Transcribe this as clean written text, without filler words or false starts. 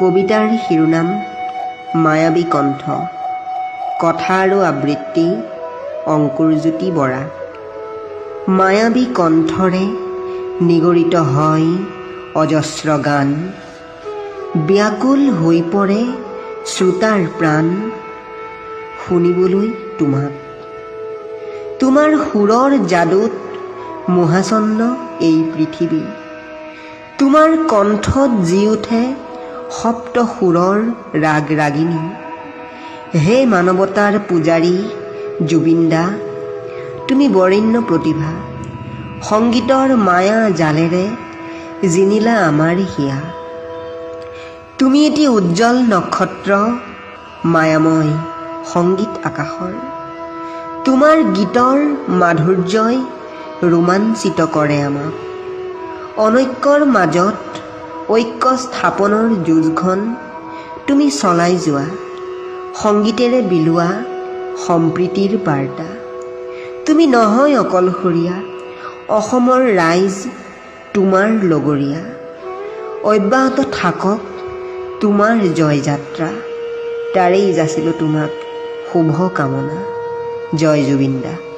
কবিতাৰ শিৰোনাম মায়াবী কণ্ঠ, কথা আৰু আবৃত্তি অংকুৰজ্যোতি বৰা। মায়াবী কণ্ঠৰে নিগৰিত হয় অজস্ৰ গান, ব্যাকুল হৈ পৰে শ্ৰোতাৰ প্ৰাণ শুনিবলৈ তোমাক। তোমাৰ সুৰৰ যাদুত মোহাচন্ন এই পৃথিৱী, তোমাৰ কণ্ঠত জি উঠে সপ্ত সুৰৰ ৰাগ ৰাগিনী। হে মানৱতাৰ পূজাৰী জুবিন দা, তুমি বৰেণ্য প্ৰতিভা, সংগীতৰ মায়া জালেৰে জিনিলা আমাৰ হিয়া। তুমি এটি উজ্জ্বল নক্ষত্ৰ, মায়াময় সংগীত আকাশৰ। তোমাৰ গীতৰ মাধুৰ্যই ৰোমাঞ্চিত কৰে আমাক। অনৈক্যৰ মাজত ঐক্য স্থাপনৰ যুঁজখন তুমি চলাই যোৱা, সংগীতেৰে বিলোৱা সম্প্ৰীতিৰ বাৰ্তা। তুমি নহয় অকলশৰীয়া, অসমৰ ৰাইজ তোমাৰ লগৰীয়া। অব্যাহত থাকক তোমাৰ জয়যাত্ৰা, তাৰেই যাচিলোঁ তোমাক শুভ কামনা। জয় জুবিন দা।